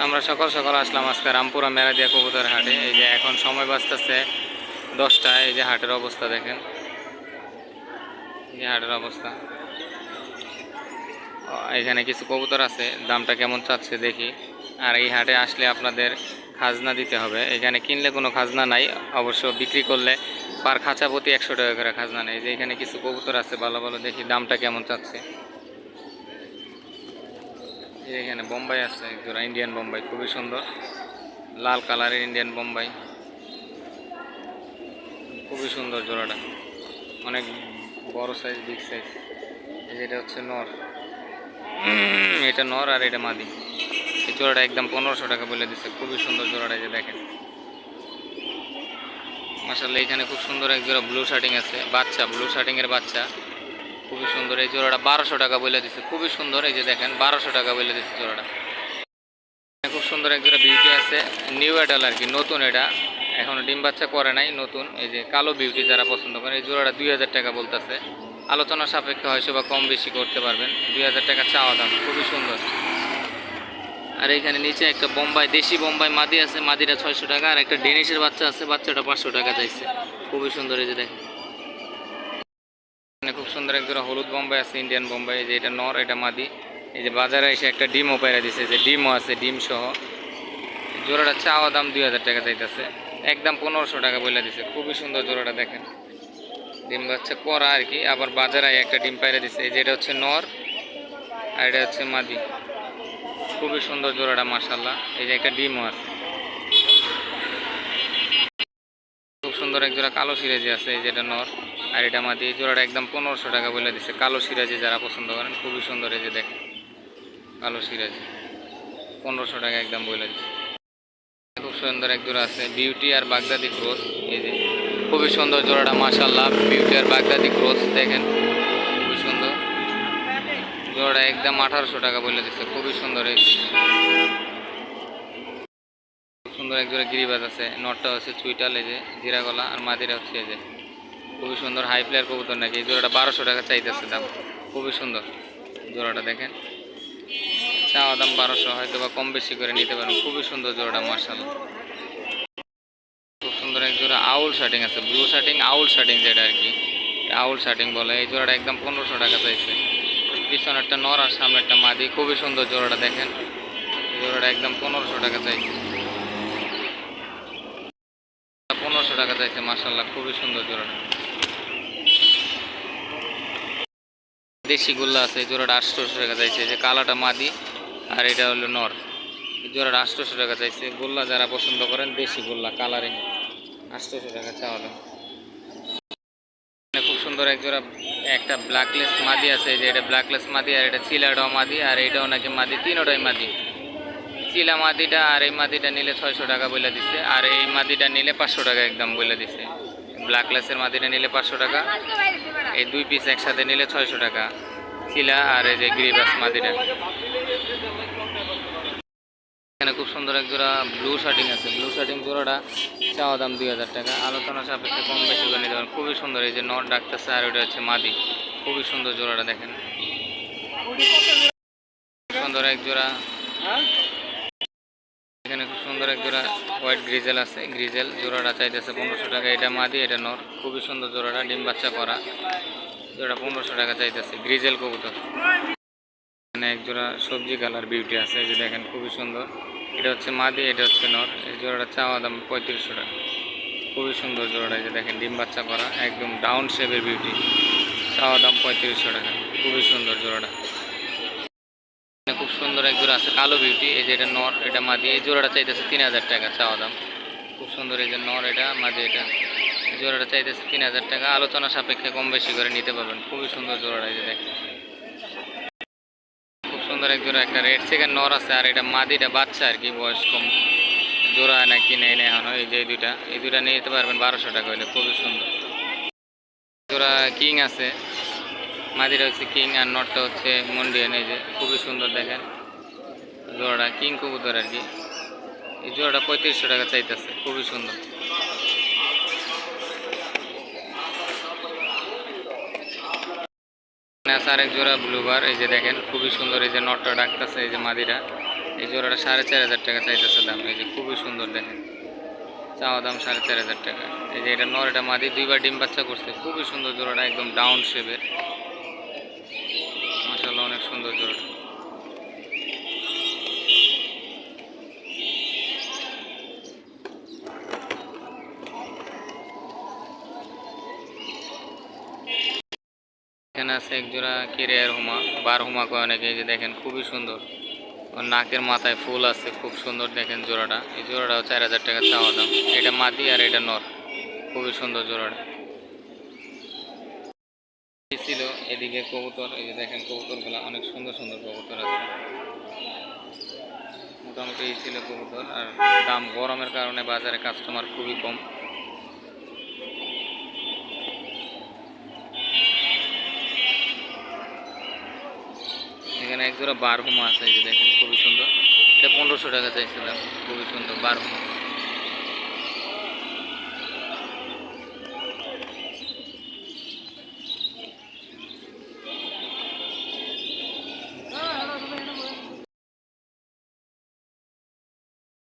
আমরা সকাল সকাল আসলাম আজকে রামপুরা মেরাদিয়া কবুতর হাটে। এই যে এখন সময় বাজতেছে 10টা। এই যে হাটের অবস্থা দেখেন, এই যে হাটের অবস্থা। এখানে কিছু কবুতর আছে, দামটা কেমন চাচ্ছে দেখি। আর এই হাটে আসলে আপনাদের খাজনা দিতে হবে। এখানে কিনলে কোনো খাজনা নাই, অবশ্য বিক্রি করলে পার খাঁচা প্রতি 100 টাকা করে খাজনা নেই। যে এখানে কিছু কবুতর আছে ভালো ভালো, দেখি দামটা কেমন চাচ্ছে। এখানে বোম্বাই আছে একজোড়া, ইন্ডিয়ান বোম্বাই, খুবই সুন্দর লাল কালারের ইন্ডিয়ান বোম্বাই, খুবই সুন্দর জোড়াটা, অনেক বড় সাইজ, বিগ সাইজ। এটা হচ্ছে নর, এটা নর আর এটা মাদি। এই জোড়াটা একদম 1500 টাকা বলে দিচ্ছে, খুবই সুন্দর জোড়াটা। যে দেখেন মাশাআল্লাহ, এখানে খুব সুন্দর এক জোড়া ব্লু শার্টিং আছে, বাচ্চা, ব্লু শার্টিং এর বাচ্চা, খুবই সুন্দর। এই জোড়াটা 1200 টাকা বলে দিচ্ছে, খুবই সুন্দর। এই যে দেখেন 1200 টাকা বলে দিচ্ছে জোড়াটা। খুব সুন্দর এক জোড়া বিউটি আছে, নিউ অ্যাডাল আর কি, নতুন। এটা এখনো ডিম বাচ্চা করে নাই, নতুন। এই যে কালো বিউটি যারা পছন্দ করেন, এই জোড়াটা 2000 টাকা বলতেছে। আলোচনা সাপেক্ষে হয়তো বা কম বেশি করতে পারবেন। 2000 টাকা চাওয়া দাম, খুবই সুন্দর। আর এখানে নিচে একটা বোম্বাই, দেশি বোম্বাই মাদি আছে, মাদিটা 600 টাকা। আর একটা ডেনিশের বাচ্চা আছে, বাচ্চাটা 500 টাকা চাইছে, খুবই সুন্দর। এই যে দেখেন এখানে খুব সুন্দর এক জোড়া হলুদ বোম্বাই আছে, ইন্ডিয়ান বোম্বাই। এই যে এটা নর, এটা মাদি। এই যে বাজারে এসে একটা ডিমও পাইরা দিছে, যে ডিমও আছে, ডিম সহ। জোড়াটা চাওয়া দাম 2000 টাকা চাইতেছে, একদম 1500 টাকা বলে দিছে, খুবই সুন্দর জোড়াটা। দেখেন ডিম বাচ্চা করা আর কি, আবার বাজারে একটা ডিম পাইরা দিছে। এই যে এটা হচ্ছে নর আর এটা হচ্ছে মাদি, খুবই সুন্দর জোড়াটা মাশাআল্লাহ। এই যে একটা ডিমও আছে, খুব সুন্দর এক জোড়া কালো সিরাজি আছে। এই যে এটা নর আর এটা মাদি। এই জোড়াটা একদম 1500 টাকা বলে দিছে, কালো সিরাজি যারা পছন্দ করেন, খুবই সুন্দর। এই যে দেখেন কালো সিরাজি 1500 টাকা একদম বলে দিছে। খুব সুন্দর এক জোড়া আছে বিউটি আর বাগদাদি ক্রস। এই যে খুবই সুন্দর জোড়াটা মাশাআল্লাহ, বিউটি আর বাগদাদি ক্রস। দেখেন খুবই সুন্দর জোড়াটা, একদম 1800 টাকা বলে দিচ্ছে, খুবই সুন্দর। এই খুব সুন্দর এক জোড়া গিরিবাজ আছে, নটটা হচ্ছে চুইটাল, এই যে জিরা গলা, আর মাদিরা হচ্ছে এই যে খুবই সুন্দর হাই প্লেয়ার কবুতর নাকি। এই জোড়াটা 1200 টাকা চাইতেছে দাম, খুবই সুন্দর জোড়াটা। দেখেন চাওয়া দাম 1200, হয়তো বা কম বেশি করে নিতে পারেন, খুবই সুন্দর জোড়াটা মাশাআল্লাহ। খুব সুন্দর এক জোড়া আউল শার্টিং আছে, ব্লু শার্টিং, আউল শার্টিং যেটা আর কি, আউল শার্টিং বলে। এই জোড়াটা একদম 1500 টাকা চাইছে। পিছনে একটা নর আর সামনে একটা মাদি, খুবই সুন্দর জোড়াটা। দেখেন এই জোড়াটা একদম 1500 টাকা চাইছে, 1500 টাকা চাইছে মাশাআল্লাহ, খুবই সুন্দর জোড়াটা। দেশি গোল্লা আছে, এই জোড়াটা 800 টাকা চাইছে। যে কালাটা মাদি আর এটা হলো নর। এই জোড়াটা 800 টাকা চাইছে। গোল্লা যারা পছন্দ করেন, দেশি গোল্লা কালারিং, 800 টাকা চাওয়া দাম। খুব সুন্দর এক জোড়া একটা ব্ল্যাকলেস মাদি আছে, যে এটা ব্ল্যাকলেস মাদি আর এটা চিলাটাও মাদি, আর এটাও নাকি মাদি, তিনোটাই মাদি। চিলা মাদিটা আর এই মাদিটা নিলে 600 টাকা বলে দিচ্ছে, আর এই মাদিটা নিলে 500 টাকা একদম বলে দিচ্ছে। ব্ল্যাকলেসের মাদিটা নিলে 500 টাকা, এই দুই পিস একসাথে নিলে 600 টাকা, চিলা আর এই যে গ্রিবাস মাদিটা। এখানে খুব সুন্দর এক জোড়া ব্লু শার্টিং আছে, ব্লু শার্টিং জোড়াটা চাওয়া দাম 2000 টাকা, আলোচনা সাপেক্ষে কম বেশি করে নিতে পারেন, খুবই সুন্দর। এই যে নট ডাকতেছে আর ওটা হচ্ছে মাদি, খুবই সুন্দর জোড়াটা। দেখেন সুন্দর এক জোড়া, এখানে খুব সুন্দর এক জোড়া হোয়াইট গ্রিজেল আছে, গ্রিজেল জোড়াটা চাইতেছে 1500 টাকা। এটা মাদি, এটা নর, খুবই সুন্দর জোড়াটা, ডিম বাচ্চা করা। জোড়া 1500 টাকা চাইতেছে, গ্রিজেল কবুতর। এখানে এক জোড়া সবজি কালার বিউটি আছে, এই যে দেখেন খুবই সুন্দর। এটা হচ্ছে মাদি, এটা হচ্ছে নর। এই জোড়াটা চাওয়া দাম 3500 টাকা, খুবই সুন্দর জোড়াটা। এই যে দেখেন ডিম বাচ্চা করা, একদম ডাউন শেপের বিউটি, চাওয়া দাম 3500 টাকা, খুবই সুন্দর জোড়াটা। খুব সুন্দর এক জোড়া আছে কালো বিউটি, এই যে এটা নর, এটা মাদি। এই জোড়াটা চাইতেছে 3000 টাকা চাওয়া দাম, খুব সুন্দর। এই যে নর, এটা মাদি, এটা এই জোড়াটা চাইতেছে 3000 টাকা, আলোচনা সাপেক্ষে কম বেশি করে নিতে পারবেন, খুবই সুন্দর জোড়াটা। এই যে দেখেন খুব সুন্দর এক জোড়া একটা রেড চিকেন নর আছে, আর এটা মাদিটা বাচ্চা আর কি, বয়স কম। জোড়া নাকি নেই না এখন। এই যে এই দুইটা নিয়ে যেতে পারবেন 1200 টাকা হইলে, খুবই সুন্দর জোড়া। কিং আছে, মাদিটা হচ্ছে কিং আর নটটা হচ্ছে মন্ডিয়ান। এই যে খুবই সুন্দর, দেখেন জোড়াটা কিং কবুতর আর কি। এই জোড়াটা 3500 টাকা চাইতেছে, খুবই সুন্দর। আরেক জোড়া ব্লুবার, এই যে দেখেন খুবই সুন্দর। এই যে নটটা ডাকতেছে, এই যে মাদিটা, এই জোড়াটা 4,500 টাকা চাইতেছে দাম। এই যে খুবই সুন্দর দেখেন, চাওয়া দাম 4,500 টাকা। এই যে এটা নর, এটা মাদি, দুইবার ডিম বাচ্চা করছে, খুবই সুন্দর জোড়াটা, একদম ডাউন শেপের, মাশাআল্লাহ অনেক সুন্দর জোড়াটা। এখানে আছে এক জোড়া কেরিয়ার হুমা, বার হুমা কয় অনেকে। এই যে দেখেন খুবই সুন্দর, ওর নাকের মাথায় ফুল আছে, খুব সুন্দর দেখেন জোড়াটা। এই জোড়াটাও 4,000 টাকা চাওয়া দাম। এটা মাদি আর এটা নর, খুবই সুন্দর জোড়াটা। এই ছিল এদিকে কবুতর, এই যে দেখেন কবুতরগুলো অনেক সুন্দর সুন্দর কবুতর আছে। মোটামুটি এই ছিল কবুতর। আর দাম, গরমের কারণে বাজারে কাস্টমার খুবই কম। এখানে এক জোড়া বার হুমা আছে, এই যে দেখেন খুবই সুন্দর, এটা 1500 টাকা চাইছিলাম, খুবই সুন্দর বার হুমা।